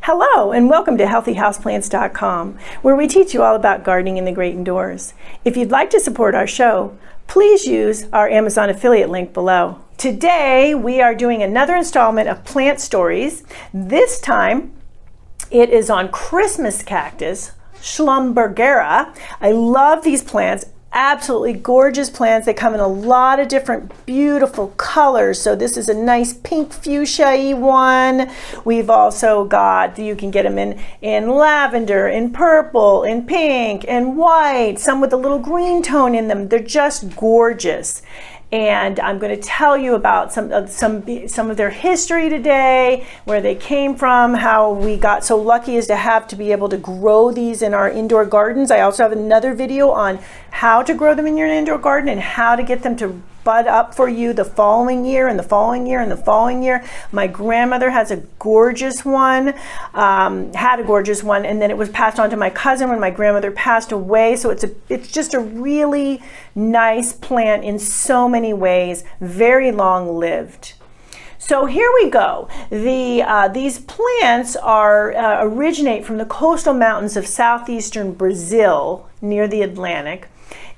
Hello and welcome to healthyhouseplants.com, where we teach you all about gardening in the great indoors. If you'd like to support our show, please use our Amazon affiliate link below. Today we are doing another installment of Plant Stories. This time it is on Christmas cactus, Schlumbergera. I love these plants. Absolutely gorgeous plants. They come in a lot of different beautiful colors. So this is a nice pink fuchsia-y one. We've also got, you can get them in lavender, in purple, in pink, and white, some with a little green tone in them. They're just gorgeous. And I'm going to tell you about some of their history today, where they came from, how we got so lucky as to be able to grow these in our indoor gardens. I also have another video on how to grow them in your indoor garden and how to get them to bud up for you the following year and the following year and the following year. My grandmother has a gorgeous one, had a gorgeous one, and then it was passed on to my cousin when my grandmother passed away. So it's just a really nice plant in so many ways, very long lived. So here we go. These plants originate from the coastal mountains of southeastern Brazil near the Atlantic.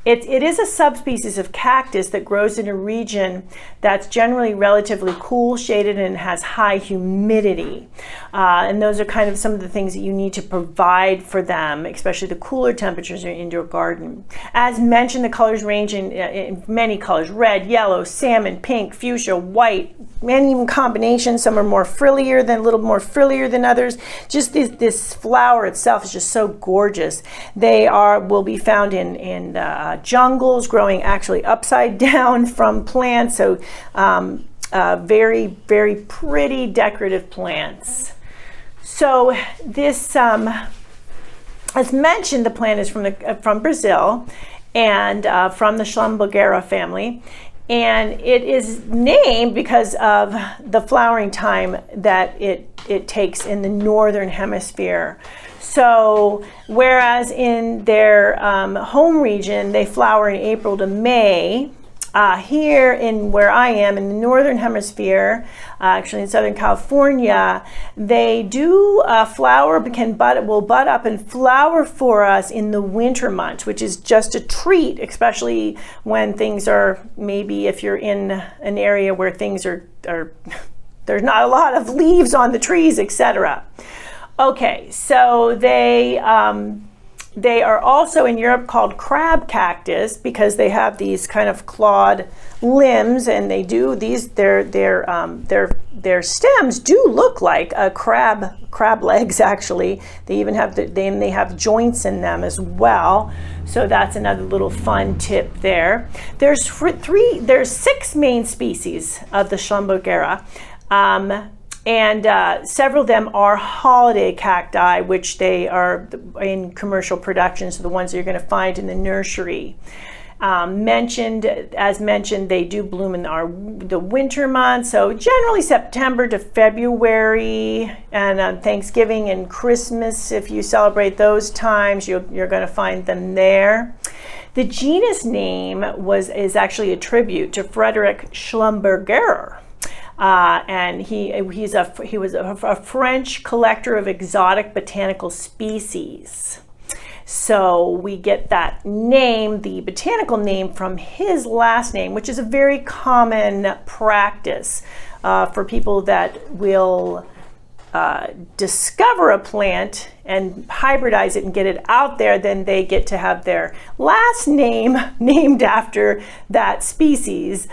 It is a subspecies of cactus that grows in a region that's generally relatively cool, shaded, and has high humidity. And those are kind of some of the things that you need to provide for them, especially the cooler temperatures in your indoor garden. As mentioned, the colors range in many colors: red, yellow, salmon, pink, fuchsia, white, and even combinations. Some are more frillier than, a little more frillier than others. Just this flower itself is just so gorgeous. They will be found in jungles, growing actually upside down from plants. So very, very pretty decorative plants. So this, as mentioned, the plant is from Brazil and from the Schlumbergera family. And it is named because of the flowering time that it takes in the northern hemisphere. So whereas in their home region they flower in April to May, here in where I am in the northern hemisphere, actually in Southern California, they do flower, will bud up and flower for us in the winter months, which is just a treat, especially when things are, maybe if you're in an area where things are there's not a lot of leaves on the trees, etc. Okay, so they are also in Europe called crab cactus because they have these kind of clawed limbs, and they do these. Their stems do look like a crab legs. Actually, they even have they have joints in them as well. So that's another little fun tip there. There's 6 main species of the Schlumbergera. And several of them are holiday cacti, which they are in commercial production, so the ones that you're going to find in the nursery. As mentioned, they do bloom in the winter months, so generally September to February, and on Thanksgiving and Christmas, if you celebrate those times, you're going to find them there. The genus name is actually a tribute to Frederick Schlumberger. And he was a French collector of exotic botanical species. So we get that name, the botanical name, from his last name, which is a very common practice for people that will discover a plant and hybridize it and get it out there. Then they get to have their last name named after that species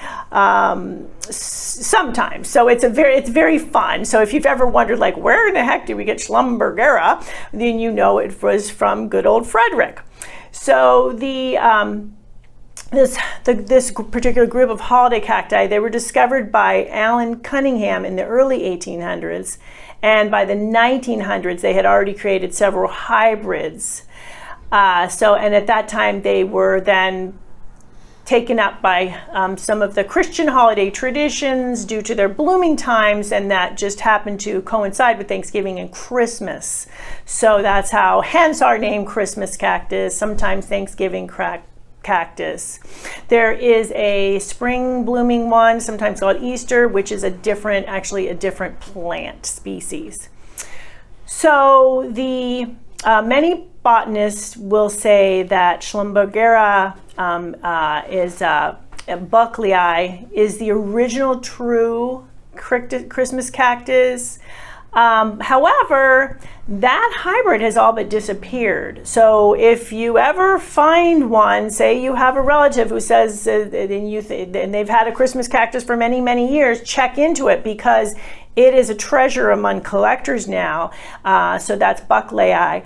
sometimes. So it's very fun. So if you've ever wondered, like, where in the heck did we get Schlumbergera, then you know it was from good old Frederick. So this particular group of holiday cacti, they were discovered by Alan Cunningham in the early 1800s, and by the 1900s they had already created several hybrids. And at that time they were then taken up by some of the Christian holiday traditions due to their blooming times, and that just happened to coincide with Thanksgiving and Christmas. So that's how, hence our name Christmas cactus, sometimes Thanksgiving cactus. There is a spring blooming one, sometimes called Easter, which is actually a different plant species. So the many botanists will say that Schlumbergera Buckley is the original true Christmas cactus. However, that hybrid has all but disappeared. So if you ever find one, say you have a relative who says, and they've had a Christmas cactus for many, many years, check into it, because it is a treasure among collectors now. So that's Buckley, Bucklei.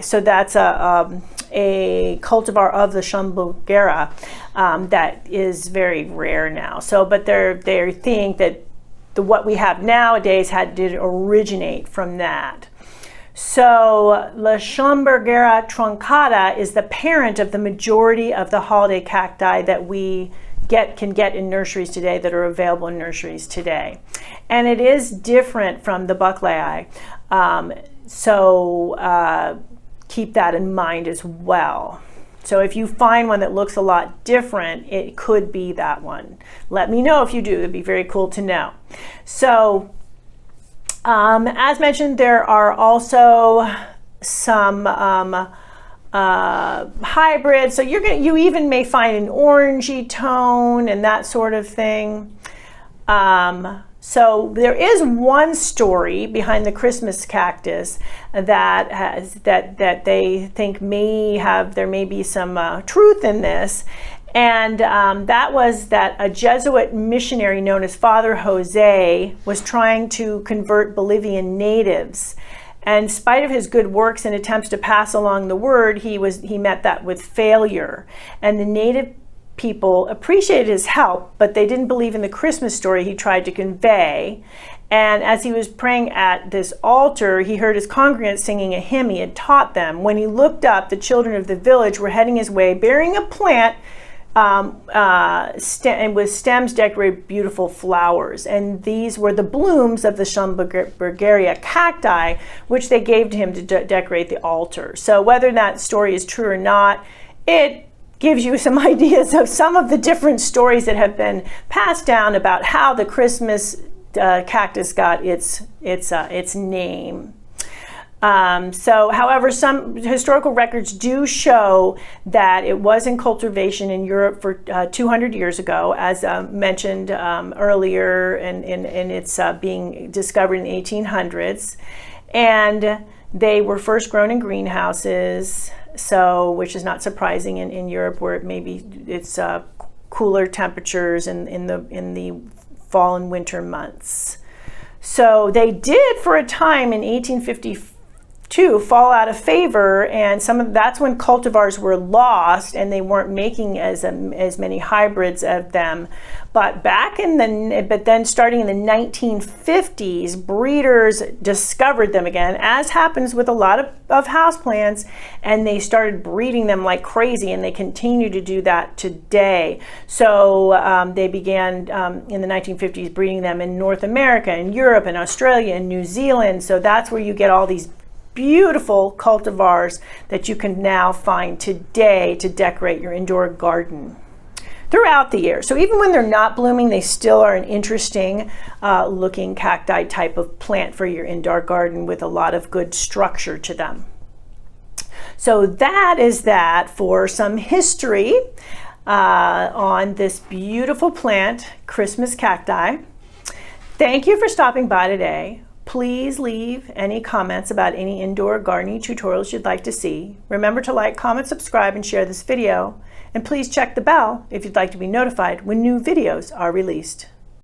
So that's a cultivar of the Schlumbergera that is very rare now. So, but they think that what we have nowadays did originate from that. So La Schlumbergera truncata is the parent of the majority of the holiday cacti that we can get in nurseries today, that are available in nurseries today. And it is different from the Bucklei. So keep that in mind as well. So if you find one that looks a lot different, it could be that one. Let me know if you do. It'd be very cool to know. So as mentioned, there are also some hybrids. So you even may find an orangey tone and that sort of thing. So there is one story behind the Christmas cactus that they think there may be some truth in this, and that was that a Jesuit missionary known as Father Jose was trying to convert Bolivian natives. And in spite of his good works and attempts to pass along the word, he met that with failure. And the native people appreciated his help, but they didn't believe in the Christmas story he tried to convey. And as he was praying at this altar, he heard his congregants singing a hymn he had taught them. When he looked up, the children of the village were heading his way, bearing a plant and with stems decorated with beautiful flowers. And these were the blooms of the Schlumbergera cacti, which they gave to him to decorate the altar. So whether that story is true or not, it gives you some ideas of some of the different stories that have been passed down about how the Christmas cactus got its name. However, some historical records do show that it was in cultivation in Europe for 200 years ago, as mentioned earlier, and it's being discovered in the 1800s. And they were first grown in greenhouses, which is not surprising in Europe, where it's cooler temperatures in the fall and winter months. So they did, for a time in 1852, fall out of favor, and that's when cultivars were lost and they weren't making as many hybrids of them. But then starting in the 1950s, breeders discovered them again, as happens with a lot of houseplants, and they started breeding them like crazy, and they continue to do that today. So they began in the 1950s breeding them in North America and Europe and Australia and New Zealand. So that's where you get all these beautiful cultivars that you can now find today to decorate your indoor garden throughout the year. So even when they're not blooming, they still are an interesting looking cacti type of plant for your indoor garden, with a lot of good structure to them. So that is that for some history on this beautiful plant, Christmas cacti. Thank you for stopping by today. Please leave any comments about any indoor gardening tutorials you'd like to see. Remember to like, comment, subscribe, and share this video. And please check the bell if you'd like to be notified when new videos are released.